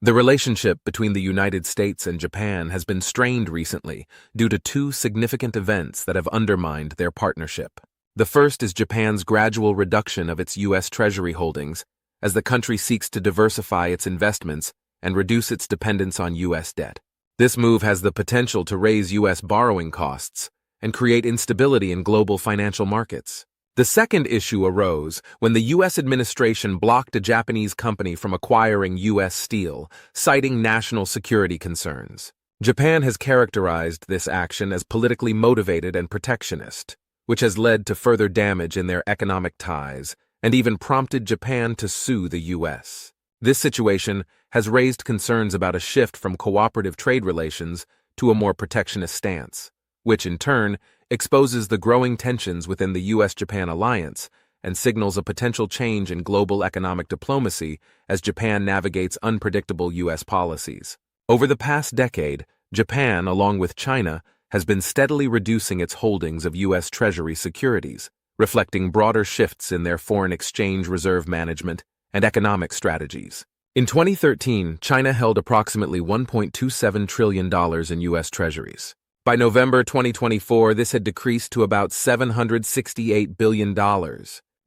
The relationship between the United States and Japan has been strained recently due to two significant events that have undermined their partnership. The first is Japan's gradual reduction of its US Treasury holdings as the country seeks to diversify its investments and reduce its dependence on US debt. This move has the potential to raise US borrowing costs and create instability in global financial markets. The second issue arose when the U.S. administration blocked a Japanese company from acquiring U.S. steel, citing national security concerns. Japan has characterized this action as politically motivated and protectionist, which has led to further damage in their economic ties and even prompted Japan to sue the U.S. This situation has raised concerns about a shift from cooperative trade relations to a more protectionist stance, which in turn exposes the growing tensions within the U.S.-Japan alliance and signals a potential change in global economic diplomacy as Japan navigates unpredictable U.S. policies. Over the past decade, Japan, along with China, has been steadily reducing its holdings of U.S. Treasury securities, reflecting broader shifts in their foreign exchange reserve management and economic strategies. In 2013, China held approximately $1.27 trillion in U.S. Treasuries. By November 2024, this had decreased to about $768 billion.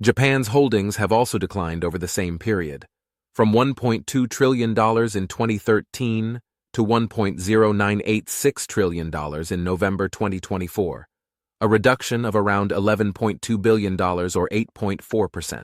Japan's holdings have also declined over the same period, from $1.2 trillion in 2013 to $1.0986 trillion in November 2024, a reduction of around $11.2 billion or 8.4%.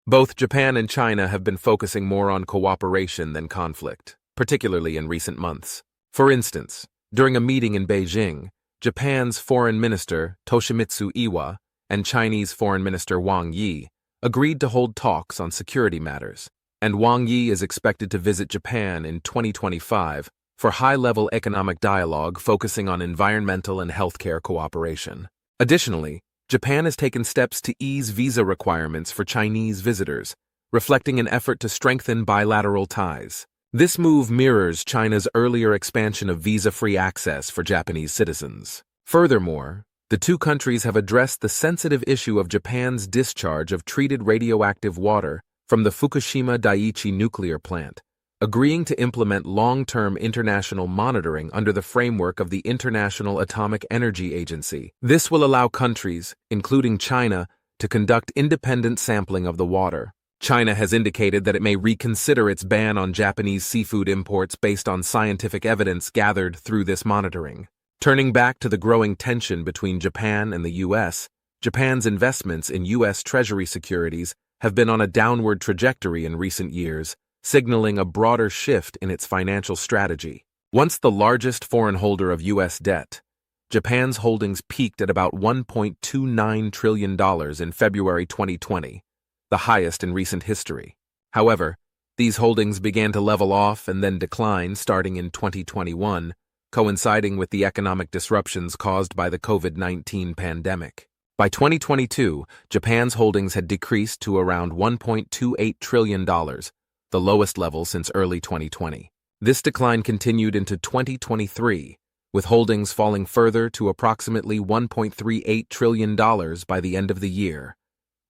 Both Japan and China have been focusing more on cooperation than conflict, particularly in recent months. For instance, during a meeting in Beijing, Japan's Foreign Minister Toshimitsu Iwa and Chinese Foreign Minister Wang Yi agreed to hold talks on security matters, and Wang Yi is expected to visit Japan in 2025 for high-level economic dialogue focusing on environmental and healthcare cooperation. Additionally, Japan has taken steps to ease visa requirements for Chinese visitors, reflecting an effort to strengthen bilateral ties. This move mirrors China's earlier expansion of visa-free access for Japanese citizens. Furthermore, the two countries have addressed the sensitive issue of Japan's discharge of treated radioactive water from the Fukushima Daiichi nuclear plant, agreeing to implement long-term international monitoring under the framework of the International Atomic Energy Agency. This will allow countries, including China, to conduct independent sampling of the water. China has indicated that it may reconsider its ban on Japanese seafood imports based on scientific evidence gathered through this monitoring. Turning back to the growing tension between Japan and the U.S., Japan's investments in U.S. Treasury securities have been on a downward trajectory in recent years, signaling a broader shift in its financial strategy. Once the largest foreign holder of U.S. debt, Japan's holdings peaked at about $1.29 trillion in February 2020. The highest in recent history. However, these holdings began to level off and then decline starting in 2021, coinciding with the economic disruptions caused by the COVID-19 pandemic. By 2022, Japan's holdings had decreased to around $1.28 trillion, the lowest level since early 2020. This decline continued into 2023, with holdings falling further to approximately $1.38 trillion by the end of the year,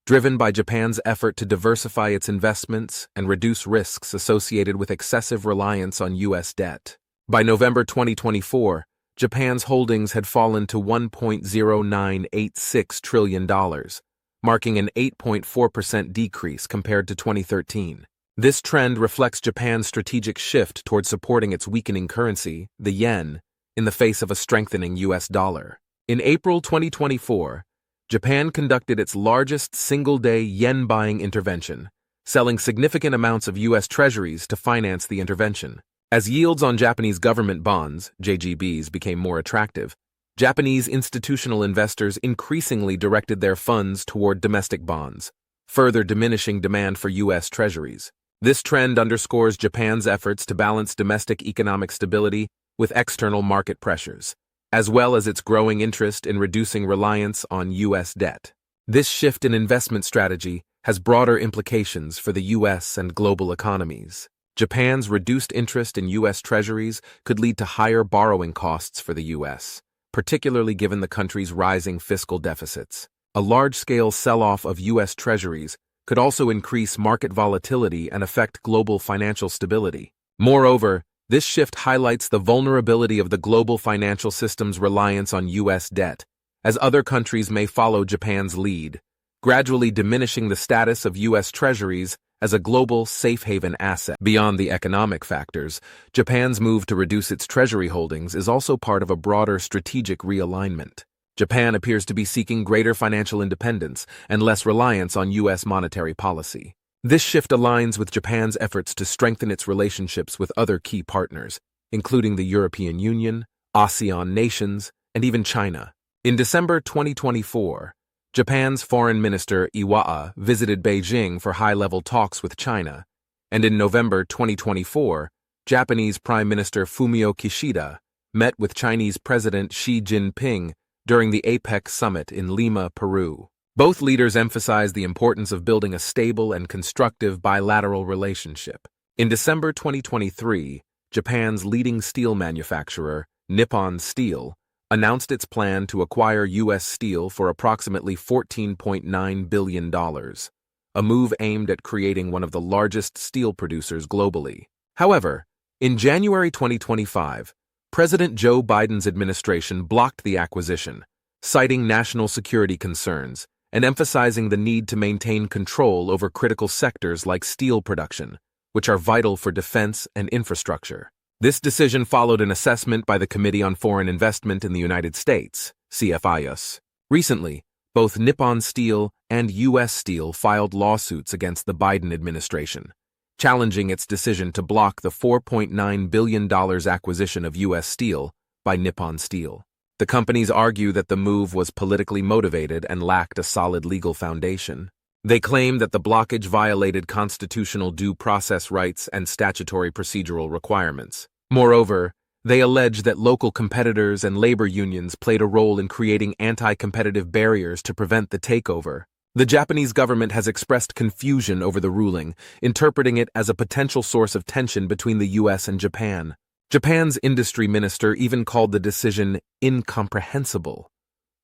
driven by Japan's effort to diversify its investments and reduce risks associated with excessive reliance on U.S. debt. By November 2024, Japan's holdings had fallen to $1.0986 trillion, marking an 8.4% decrease compared to 2013. This trend reflects Japan's strategic shift toward supporting its weakening currency, the yen, in the face of a strengthening U.S. dollar. In April 2024, Japan conducted its largest single-day yen-buying intervention, selling significant amounts of U.S. Treasuries to finance the intervention. As yields on Japanese government bonds, JGBs, became more attractive, Japanese institutional investors increasingly directed their funds toward domestic bonds, further diminishing demand for U.S. Treasuries. This trend underscores Japan's efforts to balance domestic economic stability with external market pressures, as well as its growing interest in reducing reliance on U.S. debt. This shift in investment strategy has broader implications for the U.S. and global economies. Japan's reduced interest in U.S. Treasuries could lead to higher borrowing costs for the U.S., particularly given the country's rising fiscal deficits. A large-scale sell-off of U.S. Treasuries could also increase market volatility and affect global financial stability. Moreover, this shift highlights the vulnerability of the global financial system's reliance on U.S. debt, as other countries may follow Japan's lead, gradually diminishing the status of U.S. Treasuries as a global safe haven asset. Beyond the economic factors, Japan's move to reduce its treasury holdings is also part of a broader strategic realignment. Japan appears to be seeking greater financial independence and less reliance on U.S. monetary policy. This shift aligns with Japan's efforts to strengthen its relationships with other key partners, including the European Union, ASEAN nations, and even China. In December 2024, Japan's Foreign Minister Iwaa visited Beijing for high-level talks with China, and in November 2024, Japanese Prime Minister Fumio Kishida met with Chinese President Xi Jinping during the APEC summit in Lima, Peru. Both leaders emphasized the importance of building a stable and constructive bilateral relationship. In December 2023, Japan's leading steel manufacturer, Nippon Steel, announced its plan to acquire U.S. Steel for approximately $14.9 billion, a move aimed at creating one of the largest steel producers globally. However, in January 2025, President Joe Biden's administration blocked the acquisition, citing national security concerns and emphasizing the need to maintain control over critical sectors like steel production, which are vital for defense and infrastructure. This decision followed an assessment by the Committee on Foreign Investment in the United States, CFIUS. Recently, both Nippon Steel and US Steel filed lawsuits against the Biden administration, challenging its decision to block the $4.9 billion acquisition of US Steel by Nippon Steel. The companies argue that the move was politically motivated and lacked a solid legal foundation. They claim that the blockage violated constitutional due process rights and statutory procedural requirements. Moreover, they allege that local competitors and labor unions played a role in creating anti-competitive barriers to prevent the takeover. The Japanese government has expressed confusion over the ruling, interpreting it as a potential source of tension between the US and Japan. Japan's industry minister even called the decision incomprehensible,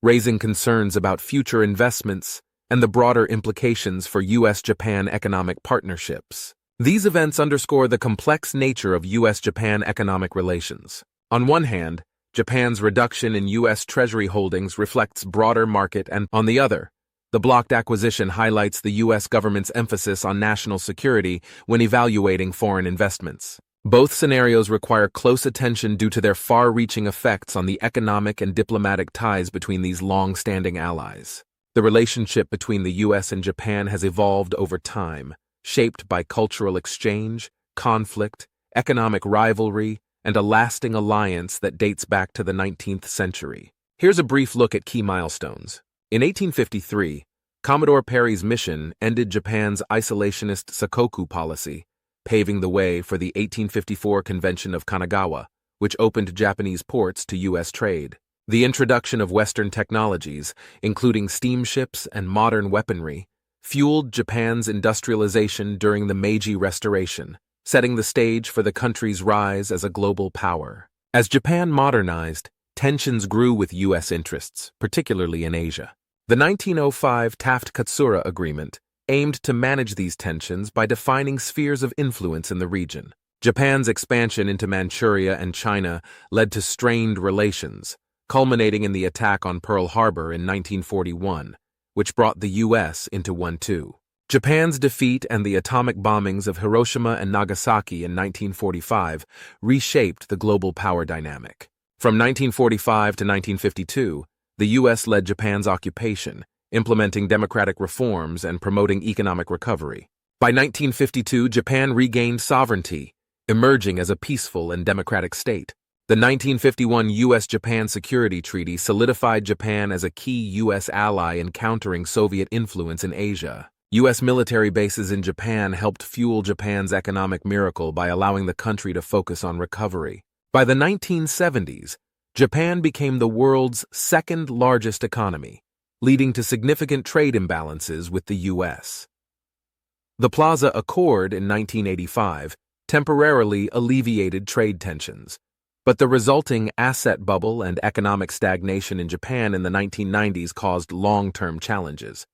raising concerns about future investments and the broader implications for US-Japan economic partnerships. These events underscore the complex nature of US-Japan economic relations. On one hand, Japan's reduction in US Treasury holdings reflects broader market, and on the other, the blocked acquisition highlights the US government's emphasis on national security when evaluating foreign investments. Both scenarios require close attention due to their far-reaching effects on the economic and diplomatic ties between these long-standing allies. The relationship between the US and Japan has evolved over time, shaped by cultural exchange, conflict, economic rivalry, and a lasting alliance that dates back to the 19th century. Here's a brief look at key milestones. In 1853, Commodore Perry's mission ended Japan's isolationist Sakoku policy, paving the way for the 1854 Convention of Kanagawa, which opened Japanese ports to U.S. trade. The introduction of Western technologies, including steamships and modern weaponry, fueled Japan's industrialization during the Meiji Restoration, setting the stage for the country's rise as a global power. As Japan modernized, tensions grew with U.S. interests, particularly in Asia. The 1905 Taft-Katsura Agreement aimed to manage these tensions by defining spheres of influence in the region. Japan's expansion into Manchuria and China led to strained relations, culminating in the attack on Pearl Harbor in 1941, which brought the U.S. into one too. Japan's defeat and the atomic bombings of Hiroshima and Nagasaki in 1945 reshaped the global power dynamic. From 1945 to 1952, the U.S. led Japan's occupation, implementing democratic reforms and promoting economic recovery. By 1952, Japan regained sovereignty, emerging as a peaceful and democratic state. The 1951 U.S.-Japan Security Treaty solidified Japan as a key U.S. ally in countering Soviet influence in Asia. U.S. military bases in Japan helped fuel Japan's economic miracle by allowing the country to focus on recovery. By the 1970s, Japan became the world's second-largest economy, leading to significant trade imbalances with the U.S. The Plaza Accord in 1985 temporarily alleviated trade tensions, but the resulting asset bubble and economic stagnation in Japan in the 1990s caused long-term challenges.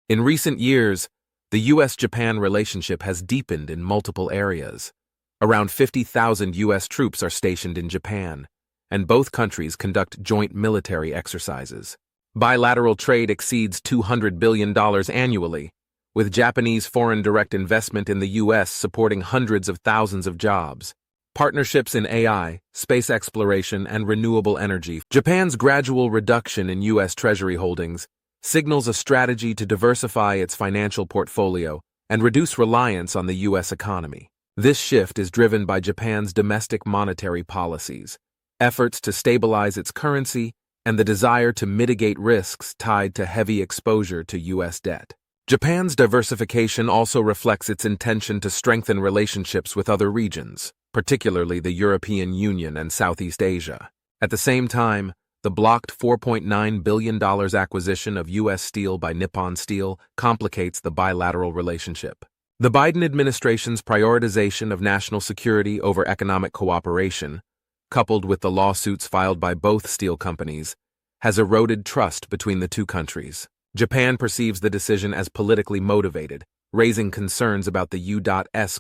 In recent years, the U.S.-Japan relationship has deepened in multiple areas. Around 50,000 US troops are stationed in Japan, and both countries conduct joint military exercises. Bilateral trade exceeds $200 billion annually, with Japanese foreign direct investment in the US supporting hundreds of thousands of jobs. Partnerships in AI, space exploration, and renewable energy. Japan's gradual reduction in US Treasury holdings signals a strategy to diversify its financial portfolio and reduce reliance on the US economy. This shift is driven by Japan's domestic monetary policies, efforts to stabilize its currency, and the desire to mitigate risks tied to heavy exposure to US debt. Japan's diversification also reflects its intention to strengthen relationships with other regions, particularly the European Union and Southeast Asia. At the same time, the blocked $4.9 billion acquisition of U.S. steel by Nippon Steel complicates the bilateral relationship. The Biden administration's prioritization of national security over economic cooperation, coupled with the lawsuits filed by both steel companies, has eroded trust between the two countries. Japan perceives the decision as politically motivated, raising concerns about the U.S.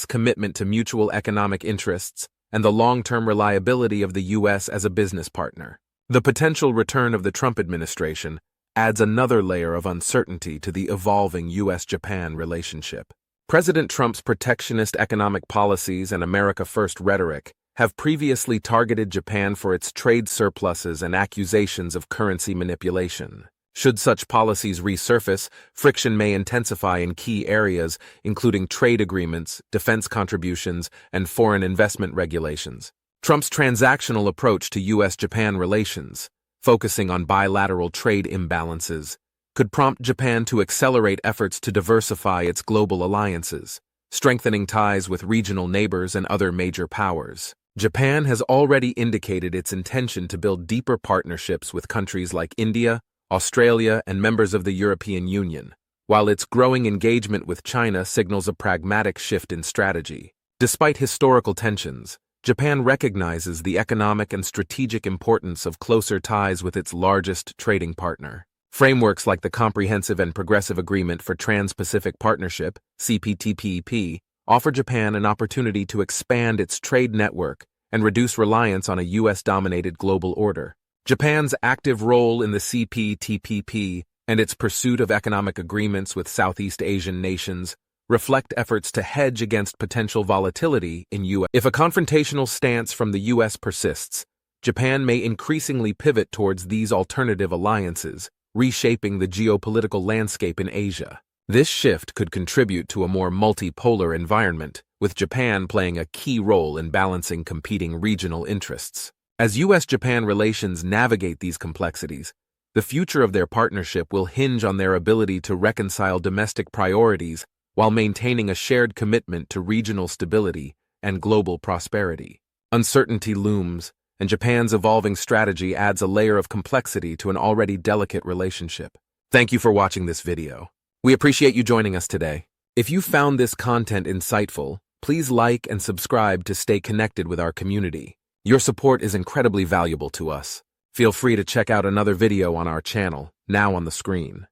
commitment to mutual economic interests and the long-term reliability of the U.S. as a business partner. The potential return of the Trump administration adds another layer of uncertainty to the evolving U.S.-Japan relationship. President Trump's protectionist economic policies and America First rhetoric have previously targeted Japan for its trade surpluses and accusations of currency manipulation. Should such policies resurface, friction may intensify in key areas, including trade agreements, defense contributions, and foreign investment regulations. Trump's transactional approach to U.S.-Japan relations, focusing on bilateral trade imbalances, could prompt Japan to accelerate efforts to diversify its global alliances, strengthening ties with regional neighbors and other major powers. Japan has already indicated its intention to build deeper partnerships with countries like India, Australia, and members of the European Union, while its growing engagement with China signals a pragmatic shift in strategy. Despite historical tensions, Japan recognizes the economic and strategic importance of closer ties with its largest trading partner. Frameworks like the Comprehensive and Progressive Agreement for Trans-Pacific Partnership, CPTPP, offer Japan an opportunity to expand its trade network and reduce reliance on a U.S.-dominated global order. Japan's active role in the CPTPP and its pursuit of economic agreements with Southeast Asian nations reflect efforts to hedge against potential volatility in U.S. If a confrontational stance from the U.S. persists, Japan may increasingly pivot towards these alternative alliances, reshaping the geopolitical landscape in Asia. This shift could contribute to a more multipolar environment, with Japan playing a key role in balancing competing regional interests. As U.S.-Japan relations navigate these complexities, the future of their partnership will hinge on their ability to reconcile domestic priorities while maintaining a shared commitment to regional stability and global prosperity. Uncertainty looms, and Japan's evolving strategy adds a layer of complexity to an already delicate relationship. Thank you for watching this video. We appreciate you joining us today. If you found this content insightful, please like and subscribe to stay connected with our community. Your support is incredibly valuable to us. Feel free to check out another video on our channel, now on the screen.